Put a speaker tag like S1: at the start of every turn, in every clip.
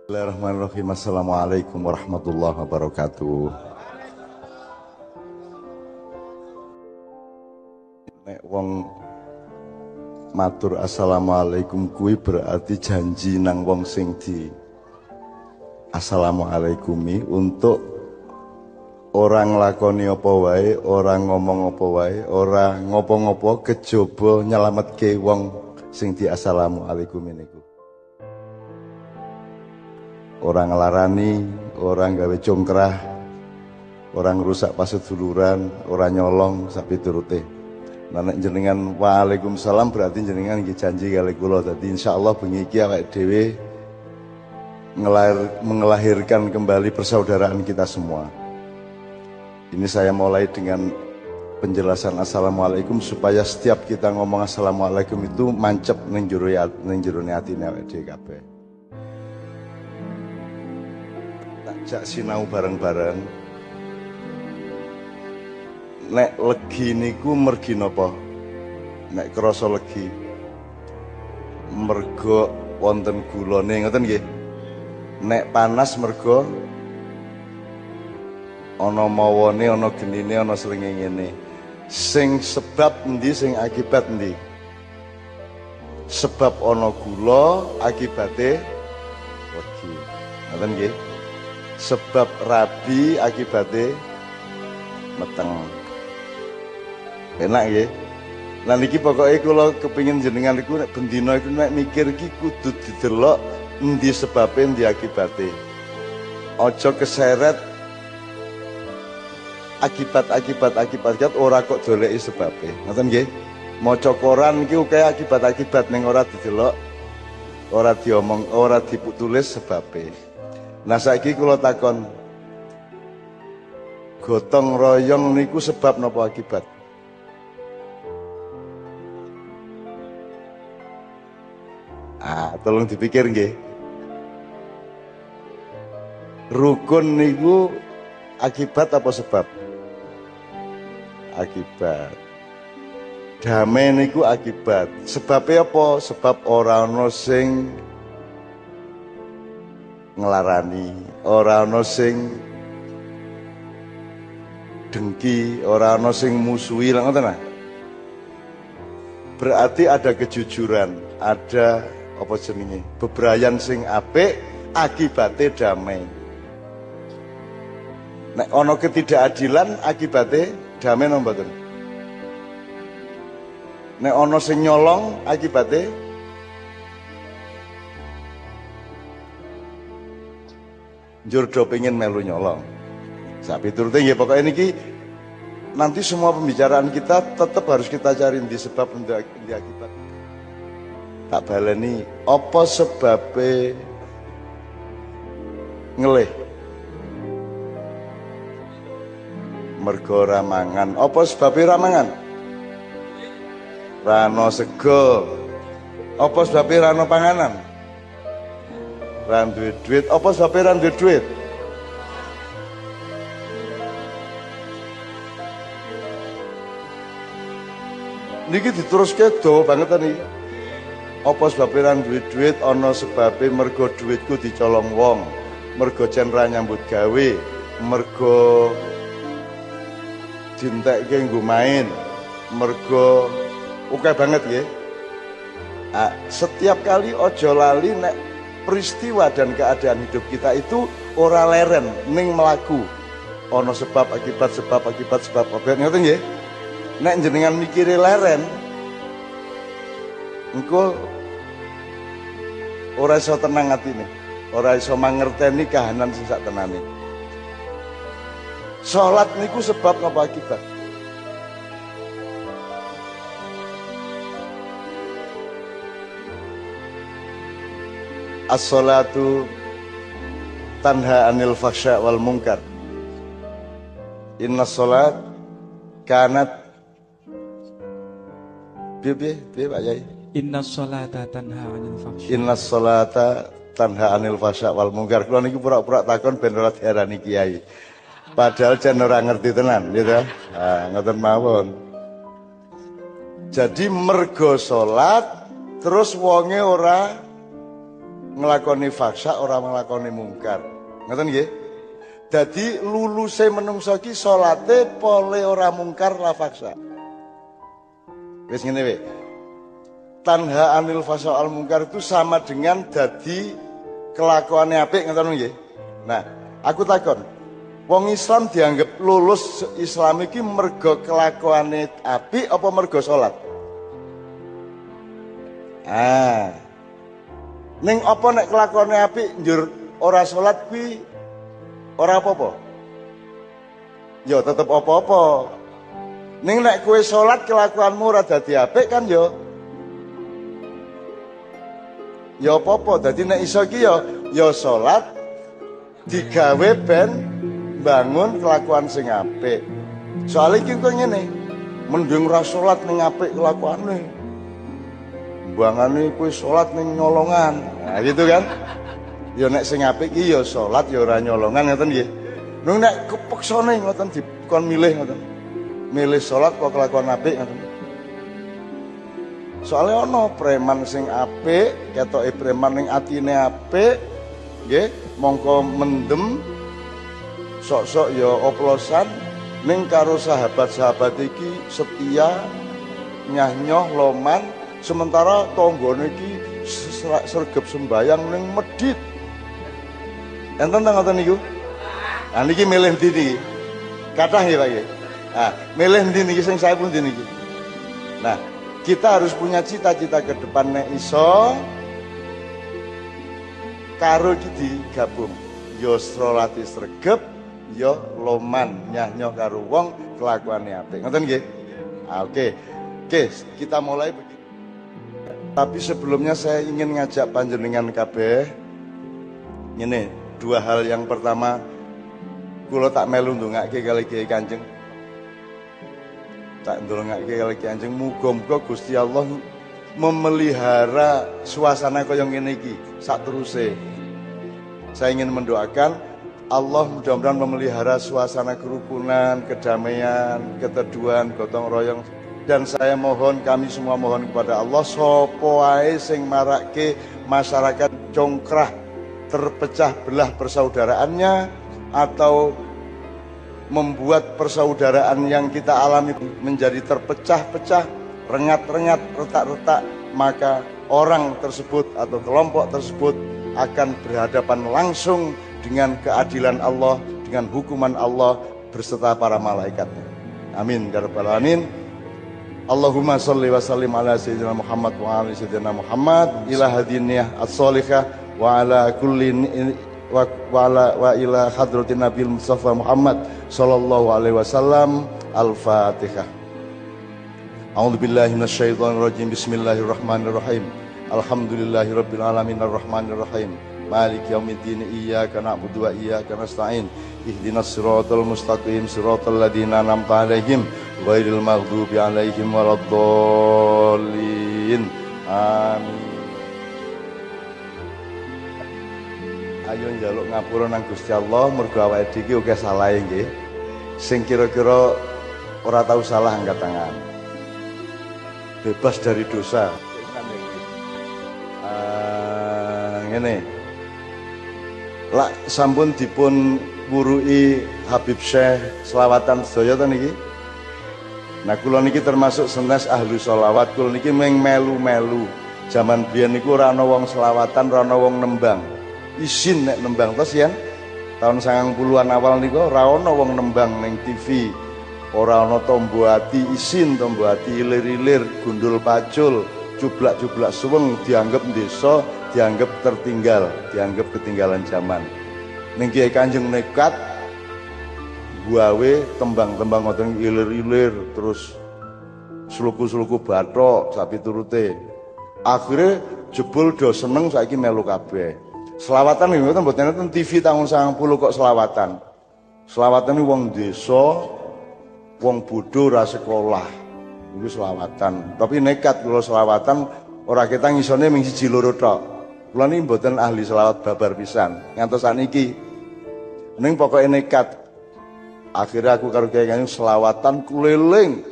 S1: Bismillahirrahmanirrahim. Assalamualaikum warahmatullahi wabarakatuh. Nek wong matur assalamualaikum kuwi berarti janji nang wong sing di assalamualaikumi untuk orang lakoni apa wae, orang ngomong apa wae, ora ngopo-ngopo kejaba nyelametke wong sing di assalamualaikum niku. Orang ngelarani, orang gawe congkrah, orang rusak pasut duluran, orang nyolong sapi turute. Nah nek jenengan waalaikumsalam berarti jenengan nggih janji kali kula. Dadi insyaallah bengi iki awake dhewe mengelahirkan kembali persaudaraan kita semua. Ini saya mulai dengan penjelasan assalamualaikum supaya setiap kita ngomong assalamualaikum itu mancep ning jero atine awake dhewe kabeh. Jak sinau bareng-bareng. Nek legi niku mergi napa? Nek krasa legi mergo wonten gulane ngoten nggih. Nek panas mergo ana mawane, ana genine, ana srengenge. Sing sebab endi, sing akibat endi? Sebab ana gula, akibate legi. Ngoten nggih. Sebab rabi akibate meteng. Enak nggih. Lah niki pokoke kula kepengin jenengan niku nek bendina iku nek mikir iki kudu didelok endi sebabe endi akibate. Aja keseret akibat ora kok doleki sebabe. Ngoten nggih. Maca koran iki akeh akibat-akibat ning ora didelok, ora diomong, ora ditulis sebabe. Nah saiki kula takon, gotong royong niku sebab napa akibat? Tolong dipikir nggih. Rukun niku akibat apa sebab? Akibat. Damai niku akibat. Sebabnya apa? Sebab ora ana sing ngelarani, ora ana sing dengki, ora ana sing musuhi, ngoten. Berarti ada kejujuran, ada apa jenenge? Bebrayan sing apik, akibate damai. Nek ana ketidakadilan, akibate damai napa mboten? Nek ana sing nyolong, akibate njur do pengen melu nyolong. Sapi turute nggih pokoke niki nanti semua pembicaraan kita tetap harus kita cari di sebab di akibat. Tak baleni apa sebabe ngelih? Mergo ramangan. Apa sebabe ramangan? Rano sego. Apa sebabe rano panganan? Ran duwe duit, apa sebabnya ran duwe duit? Niki diteruske do banget nih. Apa sebabnya ran duwe duit? Ana sebabnya mergo duitku dicolong wong, mergo cenra nyambut gawe, mergo dintekke nggo main, mergo oke banget nggih. Setiap kali ojo lali nek peristiwa dan keadaan hidup kita itu ora leren ning melaku. Ono sebab akibat ngoten nggih. Nek jenengan mikire leren engko ora iso tenang atine, ora iso mangerteni kahanan sing sak tenane. Salat niku sebab napa akibat? As-salatu tanha anil fahsya wal munkar. Inna salat kanat piye Pak Yai?
S2: Inna salata tanha anil fahsya.
S1: Inna salata tanha anil fahsya wal munkar. Kula niki pura-pura takon ben ora diarani kiai. Padahal jan ora ngerti tenan, gitu. Ngoten mawon. Jadi mergo salat terus wonge ora nglakoni fahsya, ora nglakoni mungkar. Ngoten nggih? Dadi luluse menungso iki salate pole ora mungkar la fahsya. Wis ngene wae. Tanha anil fahsya al mungkar itu sama dengan dadi kelakuane apik, ngoten nggih. Nah, aku takon, wong Islam dianggap lulus Islam iki mergo kelakuane apik apa mergo salat? Ning apa nek kelakuane apik njur ora salat kuwi ora apa-apa? Ya tetep apa-apa. Ning nek kowe salat kelakuanmu ora dadi apik kan ya apa-apa. Dadi nek iso iki ya salat digawe ben bangun kelakuan sing apik. Soale iki kok ngene, mending ora salat ning apik kelakuane. Bangane kowe salat ning nyolongan. Nah gitu kan. Ya nek sing apik iki ya salat ya ora nyolongan ngoten nggih. Nung nek kepeksane ngoten dikon milih ngoten. Milih salat kok kelakuan apik ngoten. Soale ana preman sing apik, ketoke preman ning atine apik, nggih, mongko mendem sok-sok ya oplosan ning karo sahabat-sahabat iki setia nyah-nyoh loman. Sementara tonggone iki sregep sembayang ning medhit. Enten ta ngoten niku? Ah niki milih ndi niki? Kathah nggih Pak nggih. Ah, milih ndi niki sing saya pun ndi niki. Nah, kita harus punya cita-cita ke depan nek iso karo iki digabung. Yo srolati sregep, yo loman nyah-nyoh karo wong kelakuane apik. Ngoten nggih? Ah oke. Oke, kita mulai begitu. Tapi sebelumnya saya ingin ngajak panjenengan kabeh ngene, dua hal. Yang pertama, kula tak melu ndongake kali Kyai Kanjeng. Tak ndongake kali Kyai Kanjeng, muga-muga Gusti Allah memelihara suasana kaya ngene iki sak teruse. Saya ingin mendoakan Allah mudah-mudahan memelihara suasana kerukunan, kedamaian, keteduhan, gotong royong. Dan saya mohon, kami semua mohon kepada Allah, sapa ae sing marake masyarakat congkrah terpecah belah persaudaraannya atau membuat persaudaraan yang kita alami menjadi terpecah-pecah, rengat-rengat, retak-retak, maka orang tersebut atau kelompok tersebut akan berhadapan langsung dengan keadilan Allah, dengan hukuman Allah berserta para malaikatnya. Amin ya rabbal alamin. Allahumma sholli wa sallim ala sayyidina Muhammad wa ala sayyidina Muhammad ila hadiniyah as-sholihah wa ala kulli wa ila hadratin Nabil Mustafa Muhammad sallallahu alaihi wasallam. Al-Fatihah. A'udzu billahi minasyaitonir rajim. Bismillahirrahmanirrahim. Alhamdulillahirabbil alamin arrahmanir rahim. Maliki yaumiddin. Iyyaka na'budu wa iyyaka nasta'in. Ihdinas siratal mustaqim. Siratal ladzina an'amta 'alaihim ghairil maghdubi 'alaihim waladdallin. Amin. Ayo njaluk ngapura nang Gusti Allah mergo awake dhewe iki akeh salahe nggih. Sing kira-kira ora tahu salah angkat tangan. Bebas dari dosa. Ngene. Lak sampun dipun wuruki Habib Syekh selawatan sedaya ta niki. Nah kula niki termasuk senes ahli selawat. Kula niki melu-melu. Zaman biyen niku ora ana wong selawatan, ora ana wong nembang. Isin nek nembang terus ya. Tahun 90-an awal niku ora ana wong nembang ning TV. Ora ana tombo ati isin, tombo ati ilir-ilir, gundul pacul, jublak-jublak suweng dianggap desa, dianggap tertinggal, dianggap ketinggalan zaman. Ning Kyai Kanjeng nekat gawe tembang-tembang ngoten ilir-ilir terus sluku-sluku bathok sapi turute. Akhire jebul do seneng saiki melu kabeh. Selawatan niku mboten nonton TV tahun 90 kok selawatan. Selawatan wong desa, wong bodho ra sekolah. Iku selawatan. Tapi nekat kula selawatan ora ketang isone mung siji loro tok. Kula niki mboten ahli selawat babar pisan. Ngantos sakniki. Ning pokoke nekat. Akhirnya aku karo Kyai Kanjeng selawatan keliling.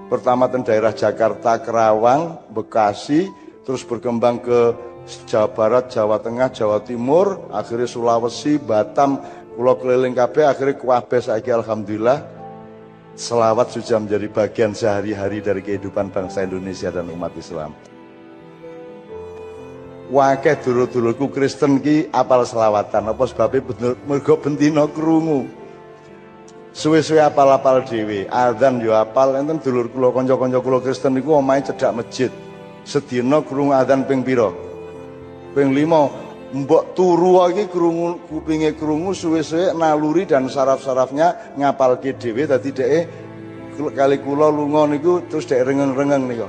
S1: Pertama ten daerah Jakarta, Kerawang, Bekasi, terus berkembang ke Jawa Barat, Jawa Tengah, Jawa Timur, akhirnya Sulawesi, Batam, pulau keliling kabeh, akhirnya kabeh saiki alhamdulillah selawat sudah menjadi bagian sehari-hari dari kehidupan bangsa Indonesia dan umat Islam. Wakeh dulur-dulurku Kristen ki apal selawatan, apa sebabnya mergo bentino krungu. Suwe-suwe apal-apal dhewe, adzan yo apal, enten dulur kula kanca-kanca kula Kristen niku omahe cedhak masjid. Sedina krungu adzan ping pira? Ping 5. Mbok turu iki krungu kupinge krungu suwe-suwe naluri dan saraf-sarafnya ngapalke dhewe dadi dheke kali kula lunga niku terus dhek rengeng-rengeng niku.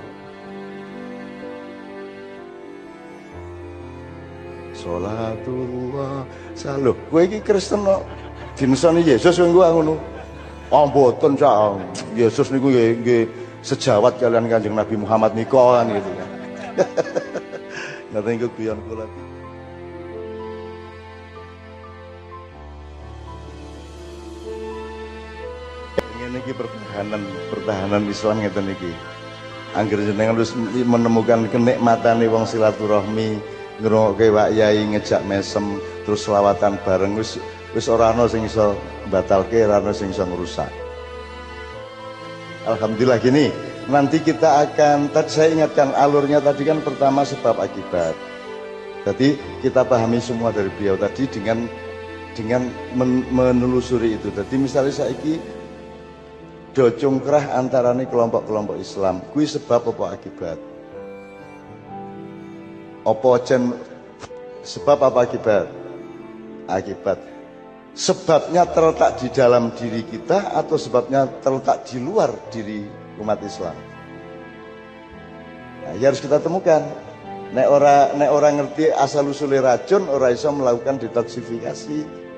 S1: Sholatullah saluh. Kowe iki Kristen kok dinesoni Yesus kowe ngono. Oh mboten Cak. Yesus niku nggih sejawat kalian Kanjeng Nabi Muhammad nika kan gitu kan. Ngaten niku guyon kula. Ngene iki pertahanan Islam ngeten iki. Angger jenengan wis menemukan kenikmatane wong silaturahmi, ngrungokke wak yai ngejak mesem, terus selawatan bareng wis ora ana sing iso batalke, ora ana sing iso ngrusak. Alhamdulillah gini, nanti kita akan, tadi saya ingatkan alurnya tadi kan pertama sebab akibat. Jadi kita pahami semua dari beliau tadi dengan menelusuri itu. Jadi misalnya saiki do cungkrah antarane kelompok-kelompok Islam, kuwi sebab apa akibat? Apa sebab apa akibat? Akibat. Sebabnya terletak di dalam diri kita atau sebabnya terletak di luar diri umat Islam? Nah, ya harus kita temukan. Nek ora ngerti asal usulnya racun, ora iso melakukan detoksifikasi.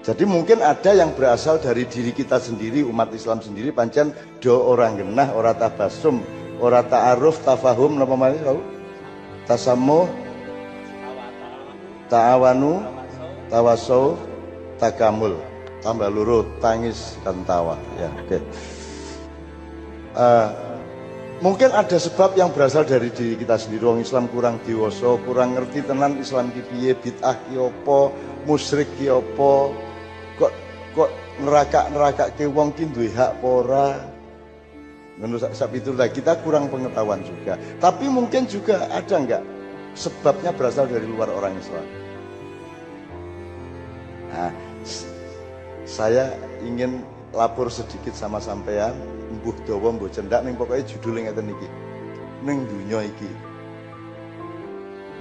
S1: Jadi mungkin ada yang berasal dari diri kita sendiri, umat Islam sendiri, pancen do orang genah, ora tabasum, ora ta'aruf, tafahum, napa malih tahu? Tasammu, ta'awanu, tawasau, takamul, tambah luru, tangis dan tawa. Ya, oke. Mungkin ada sebab yang berasal dari diri kita sendiri. Wong Islam kurang dewasa, kurang ngerti tenan Islam ki piye, bid'ah ki apa, musyrik ki apa. Kok nerakake wong ki duwe hak apa ora. Menurut sebab itulah kita kurang pengetahuan juga. Tapi mungkin juga ada enggak sebabnya berasal dari luar orang Islam. Nah, saya ingin lapor sedikit sama sampean, mbuh dawa mbuh cendak ning pokoke judule ngeten iki. Ning dunya iki.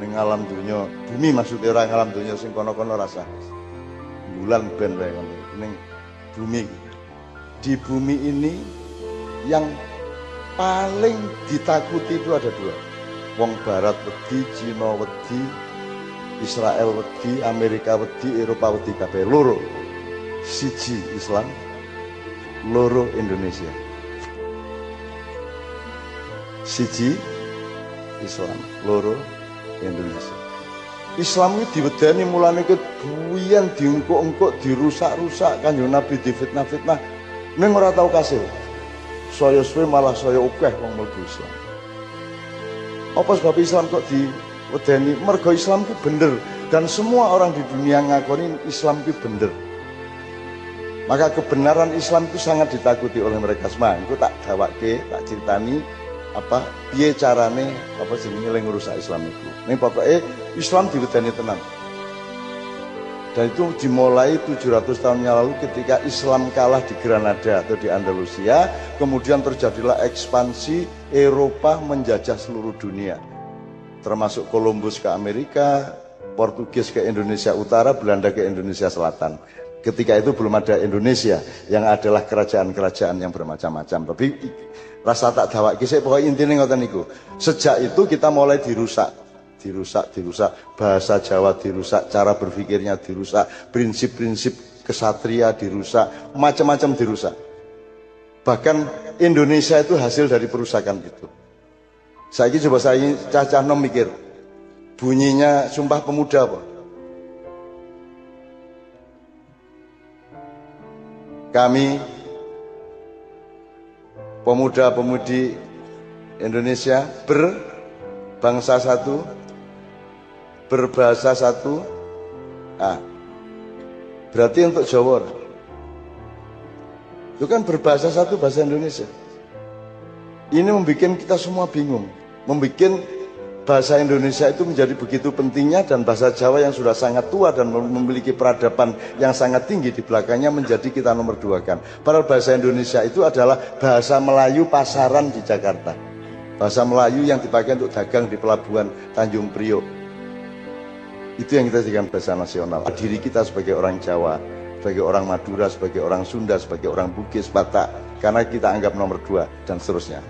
S1: Ning alam dunya, bumi maksudnya orang alam dunya sing kono-kono rasa. Bulan ben wae ngono. Ning bumi. Di bumi ini yang paling ditakuti itu ada dua. Wong Barat wedi, Cina wedi, Israel wedi, Amerika wedi, Eropa wedi kabeh loro. Siji Islam, loro Indonesia. Siji Islam, loro Indonesia. Islam itu diwedani mulane ke buyan diengkok-engkok, dirusak-rusak, Kanjeng Nabi difitnah-fitnah, ning ora tau kasil. Saya suwe malah saya akeh wong mlebu Islam. Apa sebab Islam kok diwedani? Mergo Islam itu bener dan semua orang di dunia ngakoni Islam itu bener. Maka kebenaran Islam itu sangat ditakuti oleh mereka semua. Itu tak dawake, tak ceritani apa piye carane apa jenenge ngrusak Islam itu. Ning pokoke Islam diwedani tenan. Dan itu dimulai 700 tahun yang lalu ketika Islam kalah di Granada atau di Andalusia, kemudian terjadilah ekspansi Eropa menjajah seluruh dunia. Termasuk Columbus ke Amerika, Portugis ke Indonesia Utara, Belanda ke Indonesia Selatan. Ketika itu belum ada Indonesia, yang adalah kerajaan-kerajaan yang bermacam-macam. Tapi rasa tak dawak kisah pokoknya intinya ngoten niku. Sejak itu kita mulai dirusak, bahasa Jawa dirusak, cara berpikirnya dirusak, prinsip-prinsip kesatria dirusak, macam-macam dirusak. Bahkan Indonesia itu hasil dari perusakan itu. Saiki coba saya cacah nom mikir, bunyinya Sumpah Pemuda apa? Kami pemuda-pemudi Indonesia berbangsa satu, berbahasa satu. Berarti untuk Jawa itu kan berbahasa satu bahasa Indonesia. Ini membuat kita semua bingung, membuat bahasa Indonesia itu menjadi begitu pentingnya, dan bahasa Jawa yang sudah sangat tua dan memiliki peradaban yang sangat tinggi di belakangnya menjadi kita nomor 2 kan. Padahal bahasa Indonesia itu adalah bahasa Melayu pasaran di Jakarta, bahasa Melayu yang dipakai untuk dagang di pelabuhan Tanjung Priok. Itu yang kita jadikan bahasa nasional. Diri kita sebagai orang Jawa, sebagai orang Madura, sebagai orang Sunda, sebagai orang Bugis, Batak, karena kita anggap nomor 2 dan seterusnya.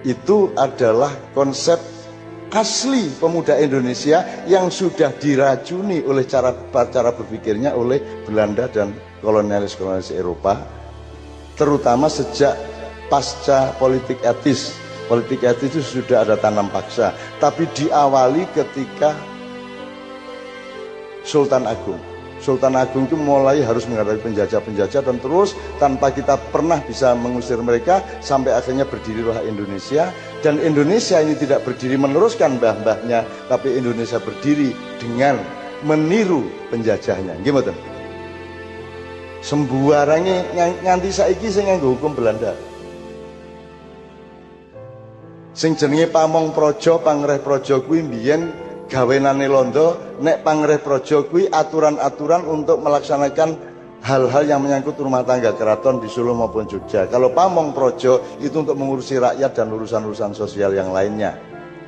S1: Itu adalah konsep asli pemuda Indonesia yang sudah diracuni oleh cara berpikirnya oleh Belanda dan kolonialis Eropa, terutama sejak pasca politik etis. Politik etis itu sudah ada tanam paksa, tapi diawali ketika Sultan Agung itu mulai harus menghadapi penjajah-penjajah, dan terus tanpa kita pernah bisa mengusir mereka sampai akhirnya berdirilah Indonesia. Dan Indonesia ini tidak berdiri meneruskan mbah-mbahnya, tapi Indonesia berdiri dengan meniru penjajahnya. Gimana? Sembuarange nganti saiki sing nganggo hukum Belanda. Sing jenenge Pamong Praja, Pangreh Praja kuwi mbiyen gawenane Londo, nek Pangreh Praja kuwi aturan-aturan untuk melaksanakan hal-hal yang menyangkut rumah tangga keraton di Solo maupun Jogja. Kalau Pamong Praja itu untuk mengurusi rakyat dan urusan-urusan sosial yang lainnya.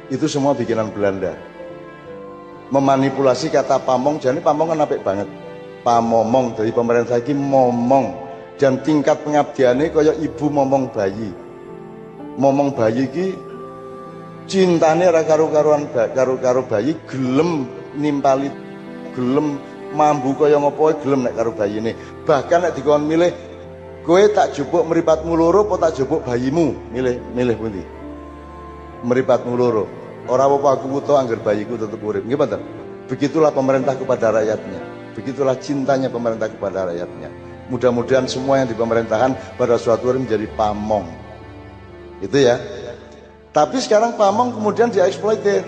S1: Itu semua bikinan Belanda. Memanipulasi kata Pamong, jadi Pamong kan apik banget. Pamomong dari pemerintah iki momong, dan tingkat pengabdiane kaya ibu momong bayi. Momong bayi iki cintane ora karo bayi, gelem nimpali, gelem mambu kaya ngopo gelem nek karo bayine. Bahkan nek dikon milih, kowe tak jupuk mripatmu loro apa tak jupuk bayimu, milih pundi? Mripatmu loro. Ora apa-apa aku wuto angger bayiku tetep urip. Nggih mboten? Begitulah pemerintah kepada rakyatnya. Begitulah cintanya pemerintah kepada rakyatnya. Mudah-mudahan semua yang di pemerintahan pada suatu hari menjadi pamong. Itu ya. Tapi sekarang pamong kemudian dieksploitir,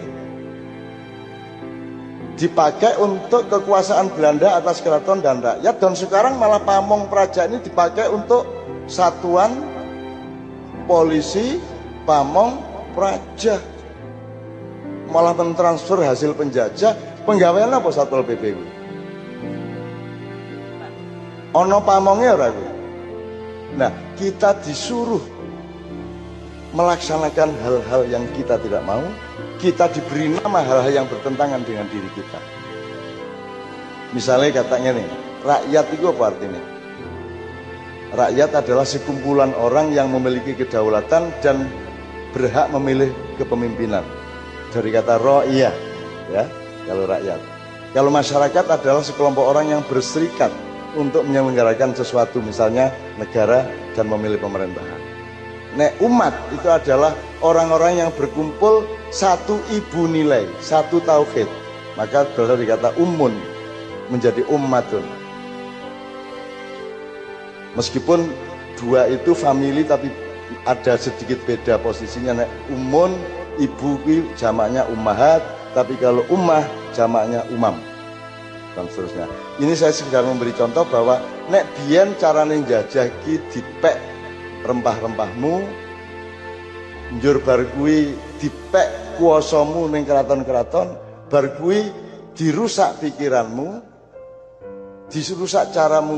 S1: dipakai untuk kekuasaan Belanda atas keraton dan rakyat, dan sekarang malah Pamong Praja ini dipakai untuk satuan polisi Pamong Praja, malah mentransfer hasil penjajah. Penggawean apa Satpol PP kuwi? Ono pamonge ora kuwi? Nah, kita disuruh melaksanakan hal-hal yang kita tidak mau, kita diberi nama hal-hal yang bertentangan dengan diri kita. Misalnya katanya nih, rakyat itu apa artinya? Rakyat adalah sekumpulan orang yang memiliki kedaulatan dan berhak memilih kepemimpinan. Dari kata ro'iyah, ya, kalau rakyat. Kalau masyarakat adalah sekelompok orang yang berserikat untuk menyelenggarakan sesuatu, misalnya negara, dan memilih pemerintahan. Nek umat itu adalah orang-orang yang berkumpul satu ibu nilai, satu tauhid. Maka berasal dikata umun, menjadi ummatun. Meskipun dua itu family, tapi ada sedikit beda posisinya. Nek umun, ibu jamaknya ummahat, tapi kalau ummah jamaknya umam, dan seterusnya. Ini saya sekedar memberi contoh bahwa nek biyen carane njajah ki dipek rempah-rempahmu, njur bar kuwi dipek kuasamu ning keraton-keraton, bar kuwi dirusak pikiranmu, dirusak caramu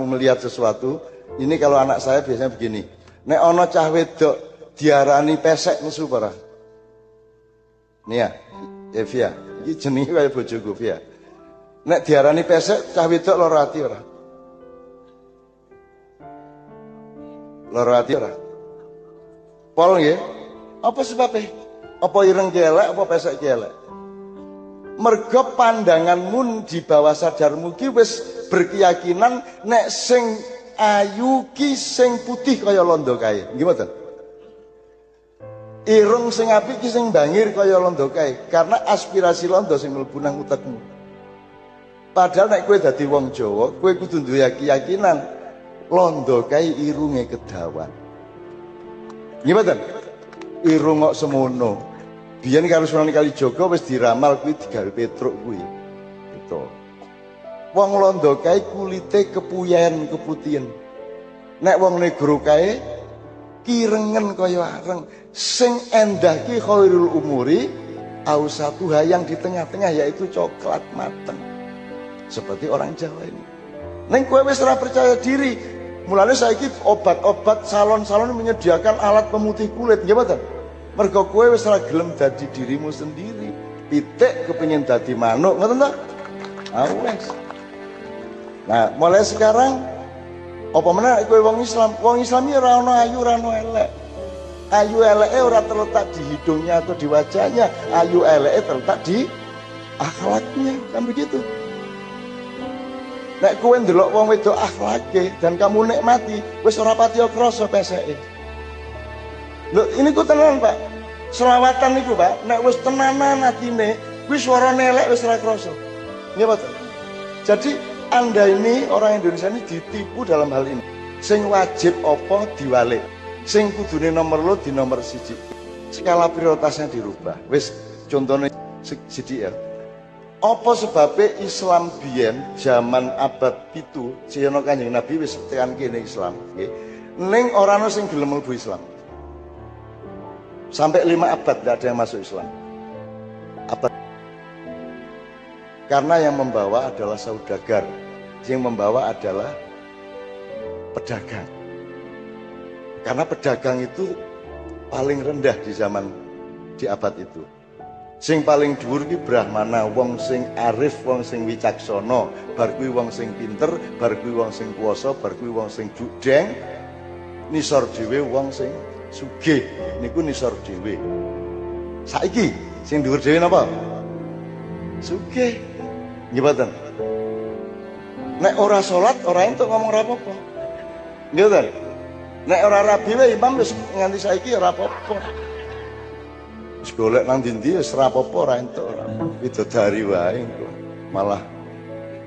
S1: melihat sesuatu. Ini kalau anak saya biasanya begini, nek ana cah wedok diarani pesek nesu ora? Nih ya, Via, iki jenenge kaya bojoku Via. Nek diarani pesek cah wedok lara ati ora? Lara ati ora? Pol nggih. Apa sebabnya? Apa ireng kelek apa pesek kelek? Mergo pandanganmu di bawah sadarmu ki wis berkeyakinan nek sing ayu ki sing putih kaya londo kae. Nggih mboten? Irung sing apik ki sing bangir kaya londo kae, karena aspirasi londo sing mlebu nang utekmu. Padahal nek kowe dadi wong Jawa, kowe kudu duwe keyakinan londo kae irunge kedawan. Nggih mboten? Irung kok semono. Biyen karo Sunan Kalijaga wis diramal kuwi digawe Petruk kuwi. Gitu. Wong Londo kae kulite kepuyen keputihan. Nek wong negro kae kirengen kaya areng. Sing endah ki khairul umuri ausatuha, yang di tengah-tengah yaitu coklat mateng. Seperti orang Jawa ini. Neng kowe wis ora percaya diri. Mulane saiki obat-obat salon-salon menyediakan alat pemutih kulit, nggih mboten? Mergo kowe wis ora gelem dadi dirimu sendiri. Pitik kepengin dadi manuk, ngoten ta? Wes. Nah, mulai sekarang apa meneh kowe wong Islam? Wong Islam iki ora ana ayu, ora ana elek. Ayu eleke ora terletak di hidungnya atau di wajahnya. Ayu eleke terletak di akhlaknya, kan begitu. Nek kowe ndelok wong wedok akhlake dan kamu nikmati, wis ora pati krasa peseke. Lho, ini ku tenan, Pak. Selawatan niku, Pak, nek wis tenanan atine, kuwi suarane elek wis ora krasa. Nggih, Pak. Jadi Anda ini orang Indonesia ini ditipu dalam hal ini. Sing wajib apa diwalik. Sing kudune nomor lo di nomor siji. Skala prioritasnya dirubah. Wis contohnya siji ya. Apa sebabnya Islam biyen zaman abad itu Siyono Kanjeng Nabi wis tekan kene Islam, nggih. Ning ora ana sing gelem mlebu Islam. Sampai 5 abad tidak ada yang masuk Islam. Abad. Karena yang membawa adalah saudagar, yang membawa adalah pedagang. Karena pedagang itu paling rendah di abad itu. Sing paling dhuwur ki brahmana, wong sing arif, wong sing wicaksana, bar kuwi wong sing pinter, bar kuwi wong sing kuwasa, bar kuwi wong sing judeng, nisor dhewe wong sing sugih. Niku nisor dhewe. Saiki sing dhuwur dhewe napa? Sugih. Nggih mboten? Nek ora salat, ora entuk ngomong ora apa-apa. Nggih mboten? Nek ora rabi wae imam wis nganti saiki ora apa-apa. Wis golek nang ndi-ndi wis ora apa-apa ora entuk ora. Widodari wae engko. Malah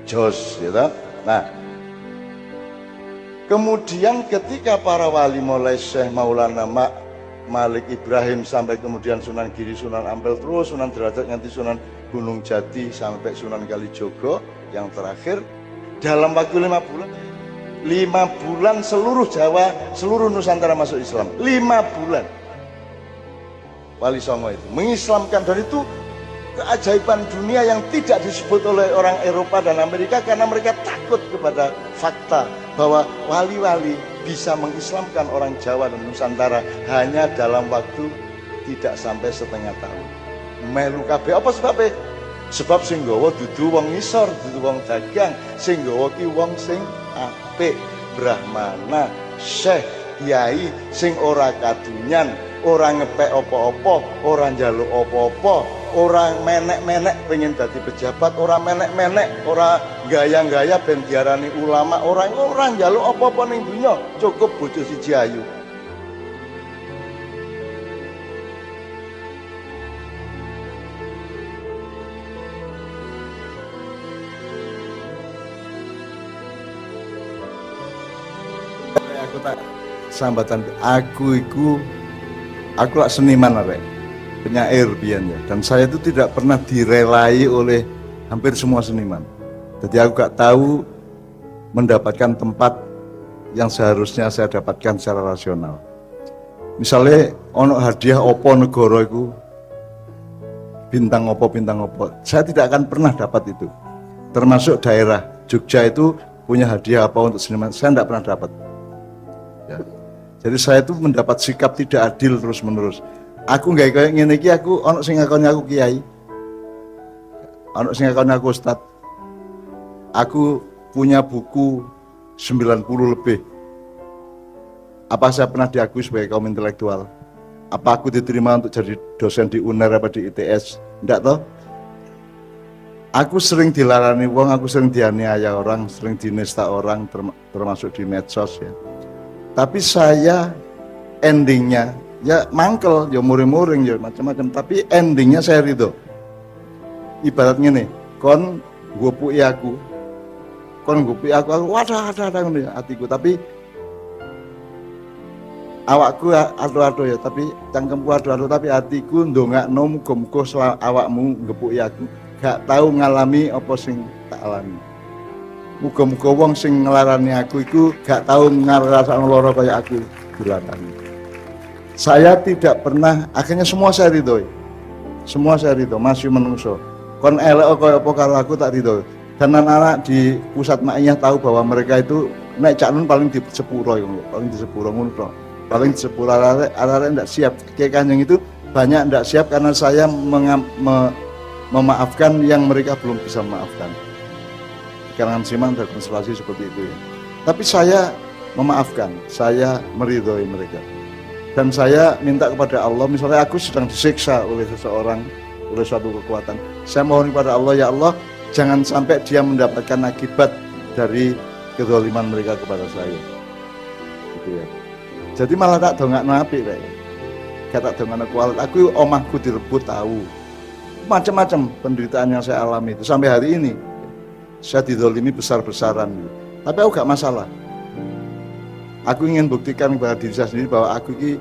S1: jos ya ta. Nah, kemudian ketika para wali mulai Syekh Maulana Malik Ibrahim sampai kemudian Sunan Giri, Sunan Ampel, terus Sunan Derajat nganti Sunan Gunung Jati sampai Sunan Kalijogo yang terakhir dalam waktu 5 bulan. 5 bulan seluruh Jawa, seluruh Nusantara masuk Islam. 5 bulan. Wali Songo itu mengislamkan, dan itu keajaiban dunia yang tidak disebut oleh orang Eropa dan Amerika karena mereka takut kepada fakta bahwa wali-wali bisa mengislamkan orang Jawa dan Nusantara hanya dalam waktu tidak sampai setengah tahun. Melu kabeh apa sebabnya? Sebab sing nggawa dudu wong ngisor, dudu wong dagang, sing nggawa ki wong sing apik, brahmana, syekh, kiai sing ora kadunyan, ora ngepek apa-apa, ora njaluk apa-apa, ora menek-menek pengen dadi pejabat, ora menek-menek, ora gaya-gaya ben diarani ulama, ora njaluk apa-apa ning dunya, cukup bojo siji ayu. Aku tak sambatan, aku lah seniman arek, penyair biyen ya, dan saya itu tidak pernah direlai oleh hampir semua seniman. Jadi aku gak tahu mendapatkan tempat yang seharusnya saya dapatkan secara rasional. Misalnya ono hadiah opo negara iku bintang opo, saya tidak akan pernah dapat itu. Termasuk daerah Jogja itu punya hadiah apa untuk seniman, saya tidak pernah dapat. Ya. Jadi saya itu mendapat sikap tidak adil terus menerus. Aku nggak kayak ngene iki, aku ono sing ngakoni aku kiai, ono sing ngakoni aku ustad. Aku punya buku 90 lebih. Apa saya pernah diakui sebagai kaum intelektual? Apa aku diterima untuk jadi dosen di UNER apa di ITS? Enggak toh? Aku sering dilarani wong, aku sering dianiaya orang, sering dinista orang, termasuk di medsos ya. Tapi saya endingnya ya mangkel, ya muring-muring, ya macam-macam. Tapi endingnya saya ridho. Ibaratnya nih, kon ngupui aku, wadah hatiku. Tapi awakku ado-ado ya, tapi cangkemku ado-ado, tapi hatiku ndongakno muga-muga awakmu ngepuki aku. Gak tahu ngalami apa sing tak alami. Muga-muga wong sing nglarani aku iku gak tahu ngrasakno lara kaya aku dilarani. Saya tidak pernah, akhirnya semua saya ridhoi. Semua saya ridho, masih menungso. Kon elek kaya apa karo aku tak ridho. Dan anak-anak di pusat Ma'iyah tahu bahwa mereka itu nek Cak Nun paling di sepuro ngono, paling di sepuro ngono tok. Paling di sepuro arek ndak siap. Kiai Kanjeng itu banyak ndak siap karena saya memaafkan yang mereka belum bisa memaafkan. Karangan Siman ada konsultasi seperti itu ya. Tapi saya memaafkan, saya meridhoi mereka. Dan saya minta kepada Allah, misalnya aku sedang disiksa oleh seseorang, oleh suatu kekuatan. Saya mohon kepada Allah, ya Allah, jangan sampai dia mendapatkan akibat dari kezaliman mereka kepada saya. Gitu ya. Jadi malah tak dongakno apik rek. Gak tak dongakno kualat. Aku omahku direbut tahu. Macam-macam penderitaan yang saya alami itu sampai hari ini. Saya dizalimi besar-besaran. Tapi aku gak masalah. Aku ingin buktikan kepada diri saya sendiri bahwa aku ini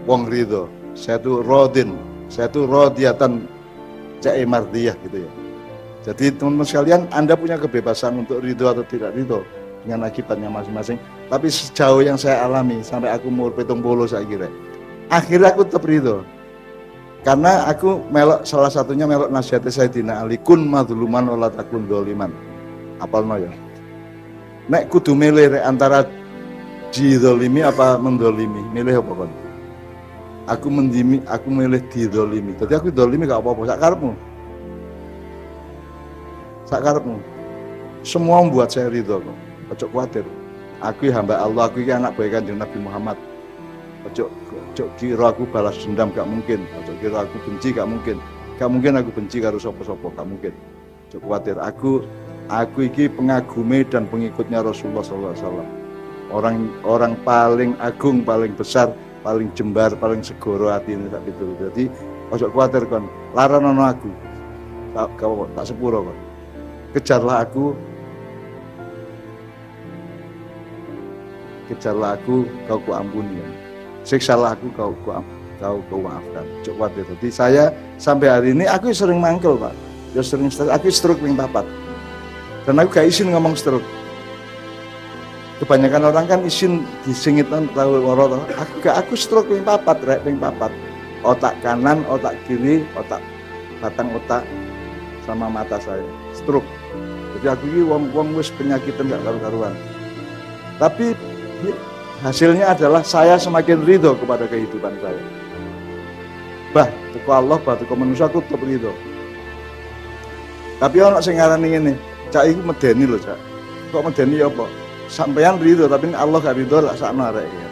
S1: wong ridho. Saya itu rodin. Saya itu rodiatan ja'i mardiyah gitu ya. Jadi teman-teman sekalian, Anda punya kebebasan untuk ridho atau tidak ridho dengan akibatnya masing-masing. Tapi sejauh yang saya alami sampai aku umur 70 saya kira, akhirnya aku tetap ridho. Karena aku melok, salah satunya melok nasihatnya Sayyidina Ali, kun madhuluman wala takun doliman. Apalno ya. Nek kudu milih antara didolimi apa mendolimi, milih apa kon? Aku milih didolimi. Jadi aku dolimi gak apa-apa, sak karepmu. Sak karepmu. Semua membuat saya ridho kok. Ojo khawatir. Aku hamba Allah, aku ini anak baik Kanjeng Nabi Muhammad. Ojo kira aku balas dendam, gak mungkin. Ojo kira aku benci, gak mungkin. Gak mungkin aku benci karo sapa-sapa, gak mungkin. Ojo khawatir. Aku iki pengagumi dan pengikutnya Rasulullah SAW. Orang paling agung, paling besar, paling jembar, paling segoro hati ini tak itu. Jadi ojo khawatir kon. Laranono aku. Tak sepuro kon. Kejarlah aku, kau kuampuni. Siksalah aku, kau maafkan. Coba deh. Jadi saya sampai hari ini aku sering mangkel Pak. Ya sering aku stroke ping 4. Dan aku gak izin ngomong stroke. Kebanyakan orang kan izin disingitan tahu loro. Aku stroke ping 4, rek ping 4. Otak kanan, otak kiri, batang otak sama mata saya stroke. Jadi aku ini wong wis penyakitan gak karu-karuan. Tapi hasilnya adalah saya semakin ridho kepada kehidupan saya. Teko Allah, teko manusia aku tetap ridho. Tapi ono sing ngarani ngene, cak iku medeni lho, Cak. Kok medeni ya apa? Sampeyan ridho tapi Allah gak ridho lak sakno arek ya.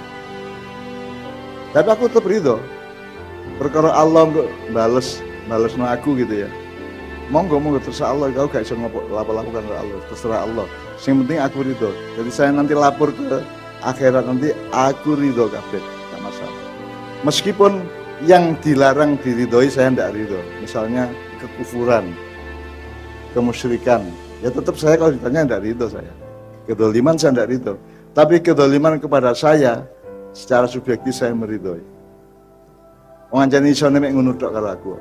S1: Tapi aku tetap ridho. Perkara Allah untuk balesno aku gitu ya. Monggo terserah Allah, kau gak bisa lakukan ke Allah, terserah Allah. Yang penting aku ridho. Jadi saya nanti lapor ke akhirat nanti aku ridho kabeh, gak masalah. Meskipun yang dilarang diridhoi saya tidak ridho. Misalnya kekufuran, kemusyrikan, ya tetap saya kalau ditanya tidak ridho saya. Kedoliman saya tidak ridho. Tapi kedoliman kepada saya secara subjektif saya meridhoi. Wong anjane iso nek ngono tok karo aku.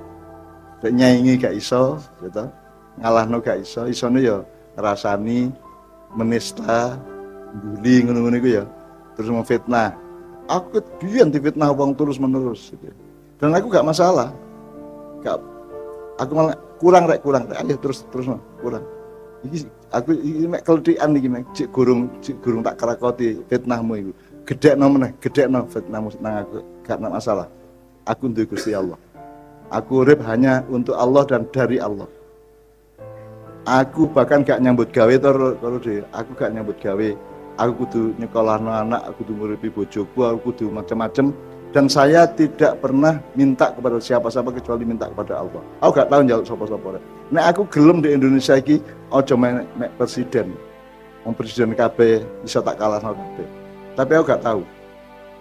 S1: Nek nyaingi gak iso, gitu. Ngalahno gak iso, isone ya rasani, menista, bully ngono-ngono iku ya. Terus memfitnah. Aku biyen difitnah wong terus-menerus gitu. Dan aku gak masalah. Aku malah kurang rek. Ayo terus kurang. Aku iki mek kelthikan iki mek cik gurung tak kerakoti fitnahmu iku. Gedekno fitnahmu nang aku, gak masalah. Aku duwe Gusti Allah. Aku urip hanya untuk Allah dan dari Allah. Aku bahkan gak nyambut gawe karo dhewe. Aku gak nyambut gawe. Aku kudu nyekolahno anak, aku kudu nguripi bojoku, aku kudu macam-macam. Dan saya tidak pernah minta kepada siapa-siapa kecuali minta kepada Allah. Aku gak tahu njaluk sapa-sapa. Nek aku gelem di Indonesia iki aja mek presiden. Wong presiden kabeh iso tak kalahno kabeh. Tapi aku gak tahu.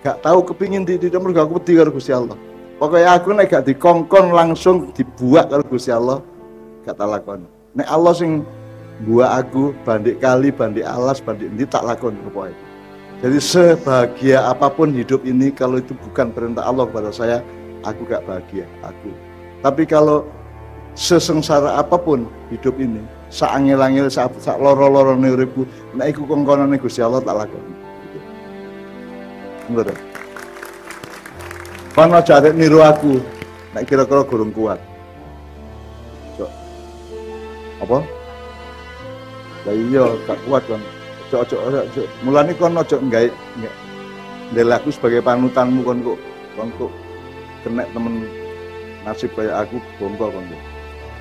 S1: Gak tahu kepingin di mergo aku wedi karo Gusti Allah. Pokoknya aku nek gak dikongkon langsung dibuat karo Gusti Allah, gak tak lakoni. Nek Allah sing buat aku bandik kali, bandik alas, bandik endi tak lakoni pokoke. Jadi sebahagia apapun hidup ini, kalau itu bukan perintah Allah kepada saya, aku gak bahagia, aku. Tapi kalau sesengsara apapun hidup ini, saangil-angil, sak loro-loro uripku, nek iku kongkonane Gusti Allah tak lakoni. Ngono. Kono jarek niru aku, nek kira-kira gurung kuat. Cok. Apa? Lah iya, gak kuat kan. Cok. Mulane kon ojo nggae ndel aku sebagai panutanmu kon kok kena temen nasib kayak aku bongkol kon.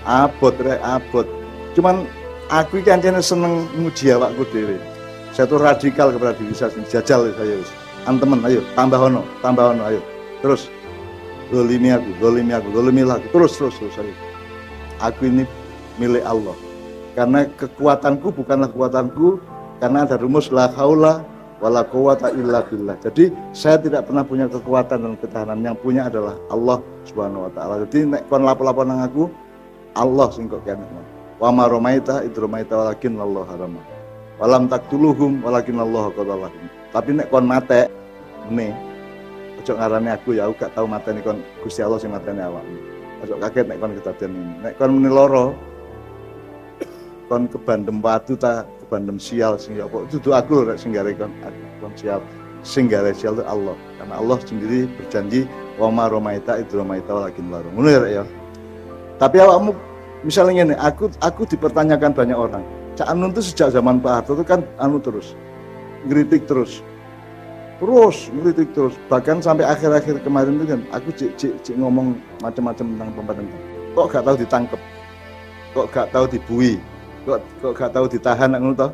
S1: Abot rek, abot. Cuman aku iki ancene seneng muji awakku dhewe. Saya tuh radikal kepada diri saya sendiri. Jajal saya wis. Antemen ayo tambah ono ayo. Terus dolimi aku, terus ayo. Aku ini milik Allah. Karena kekuatanku bukanlah kekuatanku, karena ada rumus la haula wala quwata illa billah. Jadi saya tidak pernah punya kekuatan dan ketahanan, yang punya adalah Allah Subhanahu wa taala. Jadi nek kon lapo-lapo nang aku, Allah sing kok kene. Wa ma ramaita id ramaita walakin Allah harama. Walam taqtuluhum walakin Allah qatalahum. Tapi nek kon mate ne ojo ngarane aku ya, aku gak tau mateni kon, Gusti Allah sing mateni awakmu. Ojo kaget nek kon kedadian ini. Nek kon muni loro kon kebandem watu ta kebandem sial sing apa itu aku lho sing gare kon sial, sing gare sial itu Allah, karena Allah sendiri berjanji wa ma ramaita id ramaita walakin Allah. Ngono ya. Tapi awakmu misalnya ngene, aku dipertanyakan banyak orang. Cak Anun itu sejak zaman Pak Harto itu kan terus ngeritik terus ngeritik terus, bahkan sampai akhir-akhir kemarin itu kan aku cik ngomong macam-macam tentang pemerintah. Kok gak tahu ditangkep, kok gak tahu dibui, kok gak tahu ditahan, ngono toh.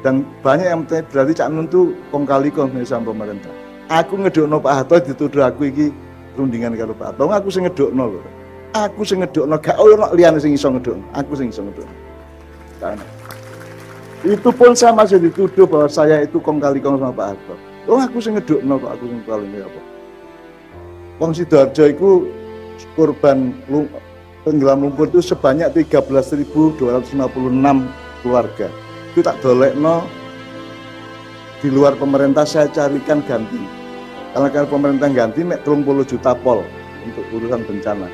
S1: Dan banyak yang berarti Cak Nun tuh kong kali sama pemerintah. Aku ngedukno Pak Harto dituduh aku iki rundingan karo Pak Harto. Aku sing ngedukno lho. Aku sing ngedukno, gak ono liyane sing iso ngedukno. Aku sing iso ngedukno. Karena itu pun saya masih dituduh bahwa saya itu kong kali sama Pak Harto. Aku sing ngedukno kok, aku sing paling apa. Wong Sidoarjo iku korban tenggelam lumpur itu sebanyak 13.256 keluarga. Itu tak dolekno di luar pemerintah, saya carikan ganti. Kalau pemerintah ganti nek 30 juta pol untuk urusan bencana.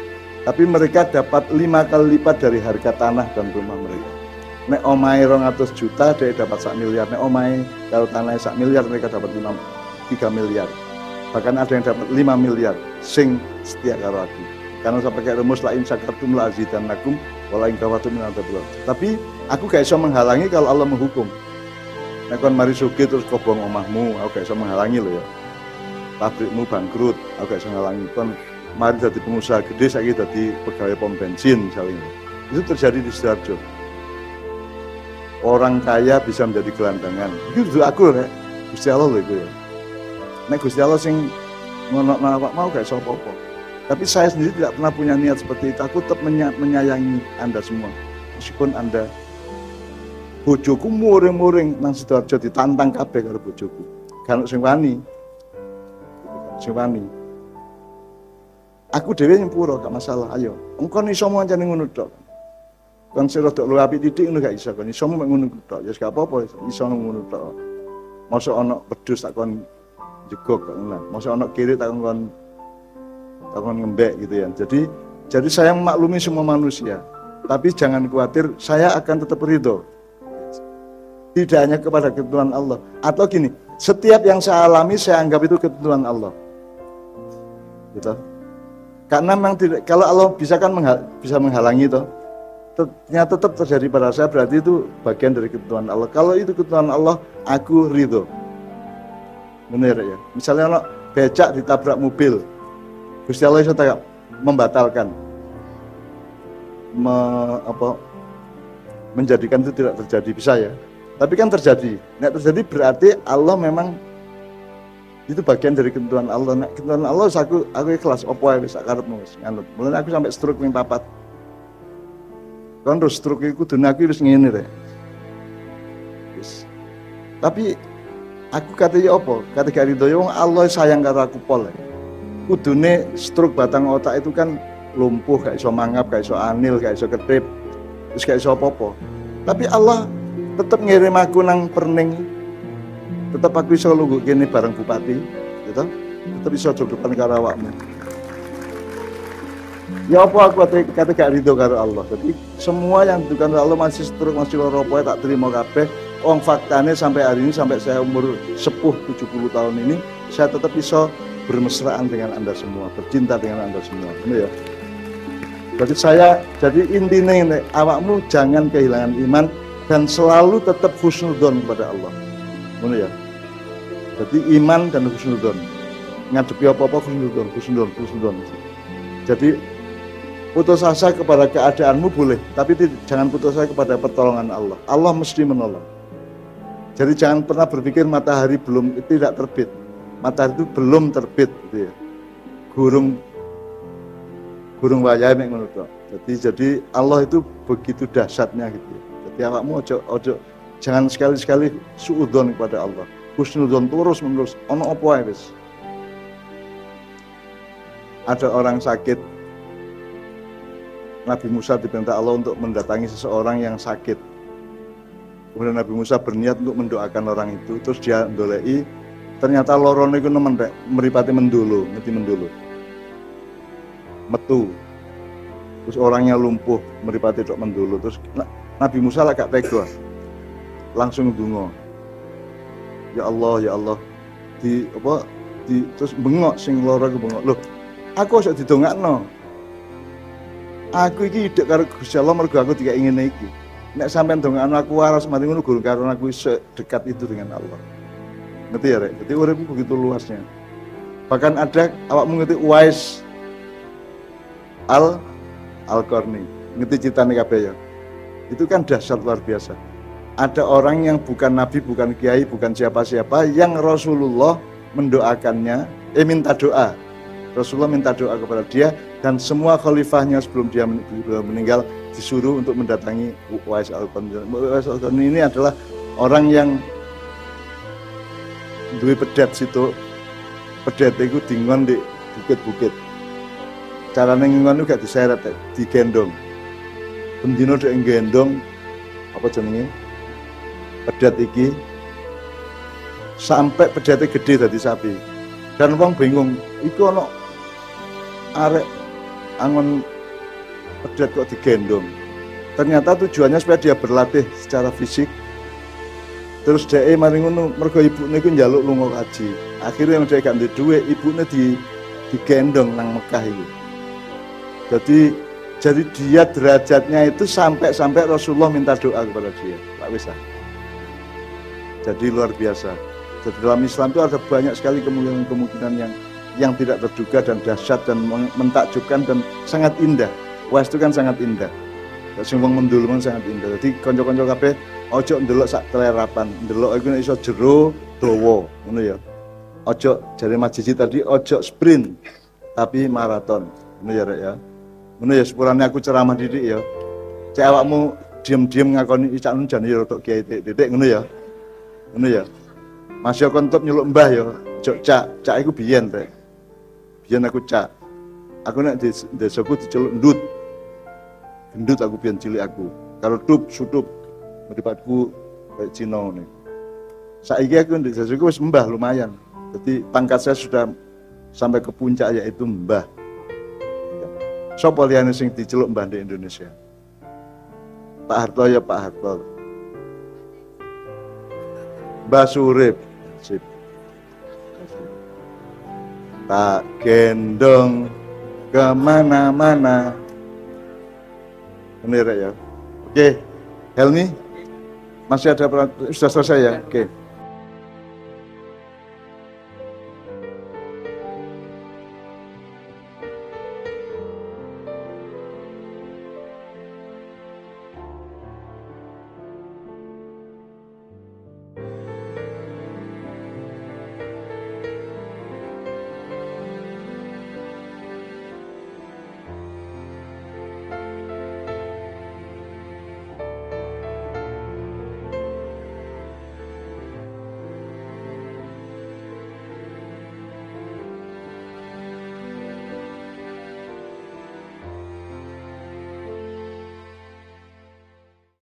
S1: Tapi mereka dapat 5 kali lipat dari harga tanah dan rumah mereka. Nek omahe 200 juta dia dapat 1 miliar. Nek omahe kalau tanahnya 1 miliar mereka dapat 3 miliar. Bahkan ada yang dapat 5 miliar sing setia karo aku. Karena saya pakai rumus la in syakartum la azidannakum wa la in kafartum min adzabil. Tapi aku gak iso menghalangi kalau Allah menghukum. Nek kon mari sugih terus kobong omahmu, aku gak iso menghalangi lho ya. Pabrikmu bangkrut, aku gak iso menghalangi. Kon mari jadi pengusaha gede, saiki dadi pegawai pom bensin misalnya. Itu terjadi di Sidoarjo. Orang kaya bisa menjadi gelandangan. Itu aku rek. Gusti Allah lho itu ya. Nek Gusti Allah sing ngono awak mau gak iso apa-apa. Tapi saya sendiri tidak pernah punya niat seperti itu. Aku tetap menyayangi Anda semua. Meskipun Anda bojoku muring-muring nang Sidoarjo ditantang kabeh karo bojoku. Kan sing wani. Sing wani. Aku dhewe nyepuro gak masalah. Ayo, engko iso mancane ngono tok. Kon sira tok lu apik titik ngono gak iso. Kon iso ngono tok. Ya gak apa-apa, iso ngono tok. Mosok ana pedus tak kon jegok kok ngono. Mosok ana kiri tak kon ngembek gitu ya. Jadi saya memaklumi semua manusia. Tapi jangan khawatir, saya akan tetap ridho. Tidak hanya kepada ketentuan Allah. Atau gini, setiap yang saya alami saya anggap itu ketentuan Allah. Gitu. Karena memang tidak, kalau Allah bisa kan bisa menghalangi itu, ternyata tetap terjadi pada saya, berarti itu bagian dari ketentuan Allah. Kalau itu ketentuan Allah, aku ridho. Benar ya. Misalnya kalau becak ditabrak mobil, Gusti Allah itu membatalkan, menjadikan itu tidak terjadi, bisa ya. Tapi kan terjadi. Nek terjadi berarti Allah memang itu bagian dari ketentuan Allah. Nek ketentuan Allah aku ikhlas opo ae wis karepmu wis nganut. Mulane aku sampai stroke ping 4. Kan terus stroke iku kudune aku wis ngene rek. Wis. Tapi aku katanya opo? Kata gak rido wong Allah sayang karo aku pol. Kudune stroke batang otak itu kan lumpuh, gak iso mangap, gak iso anil, gak iso ketip, terus gak iso apa-apa. Tapi Allah tetep ngirim aku nang Perning, tetep aku iso lungguh kene bareng bupati, gitu. Tetep iso jodohan karo awakmu. Ya apa aku kata gak ridho karo Allah. Jadi semua yang ditentukan Allah masih seterus masih loro poe tak terima kabeh. Wong faktanya sampai hari ini, sampai saya umur sepuh 70 tahun ini, saya tetap bisa bermesraan dengan Anda semua, bercinta dengan Anda semua. Ini ya. Jadi intinya ini, awakmu jangan kehilangan iman dan selalu tetap husnudon kepada Allah. Ini ya. Jadi iman dan husnudon. Ngadepi apa-apa husnudon. Jadi putus asa kepada keadaanmu boleh, tapi jangan putus asa kepada pertolongan Allah. Allah mesti menolong. Jadi jangan pernah berpikir matahari tidak terbit. Matahari itu belum terbit, gitu ya. Gurung wayai mek ngono to. Jadi Allah itu begitu dahsyatnya gitu ya. Jadi awakmu ojo jangan sekali-sekali suudzon kepada Allah. Husnudzon terus-menerus. Ono apa wae wis. Ada orang sakit, Nabi Musa diperintah Allah untuk mendatangi seseorang yang sakit. Kemudian Nabi Musa berniat untuk mendoakan orang itu. Terus dia ndoleki, ternyata lorone iku meripati mendulu, metu. Terus orangnya lumpuh, meripati tok mendulu. Terus Nabi Musa lah gak tega. Langsung ndonga. Ya Allah. Terus bengok sing loro iku bengok. Loh, aku kok didongakno. Aku iki hidup karo Gusti Allah mergo aku tidak ingin iki. Nek sampean dongakno aku waras mati ngono guru karo aku sedekat itu dengan Allah. Ngerti ya, Rek? Jadi urip begitu luasnya. Bahkan ada awakmu ngerti Uwais Al-Qarni. Ngerti ceritane kabeh ya. Itu kan dahsyat luar biasa. Ada orang yang bukan nabi, bukan kiai, bukan siapa-siapa yang Rasulullah mendoakannya, minta doa. Rasulullah minta doa kepada dia dan semua khalifahnya sebelum dia meninggal disuruh untuk mendatangi Uwais Al-Qarni. Uwais Al-Qarni ini adalah orang yang duwe pedet situ. Pedet itu dingon di bukit-bukit. Carane ngingon itu gak diseret, digendong. Bendino dek gendong apa jenenge? Pedet iki sampai pedete gede dadi sapi. Dan wong bingung, iku ana arek angon pedet kok digendong. Ternyata tujuannya supaya dia berlatih secara fisik. Terus dhek mari ngono mergo ibune iku njaluk lunga kaji. Akhirnya yang dhek gak ndek dhuwit, ibune digendong nang Mekah iki. Jadi dia derajatnya itu sampai Rasulullah minta doa kepada dia. Pak wis. Jadi luar biasa. Jadi dalam Islam itu ada banyak sekali kemungkinan yang tidak terduga dan dahsyat dan mentakjubkan dan sangat indah. Uwais itu kan sangat indah. Sing wong mendul sangat indah. Jadi kanca-kanca kabeh ojo ndelok sak telerapan. Ndelok iku nek iso jero dawa, ngono ya. Ojo jare majiji tadi ojo sprint tapi maraton. Ngono ya, Rek ya. Ngono ya sepurane aku ceramah didik ya. Cek awakmu diem-diem ngakoni cak nun jane ya rodok kiai titik ngono ya. Ngono ya. Masih kon top nyeluk mbah ya. Ojo cak iku biyen, Rek. Biyen aku cak. Aku nek di desaku diceluk ndut. Gendut aku biyen cilik aku. Kalau tup sutup meripatku kayak Cina ngene. Saiki aku di desaku wis mbah lumayan. Jadi pangkat saya sudah sampai ke puncak yaitu mbah. Sopo liyane sing diceluk mbah di Indonesia? Pak Harto ya Pak Harto. Mbah Surip. Sip. Tak gendong kemana-mana. Ini Rek ya. Oke, Helmi, masih ada sudah selesai ya? Oke.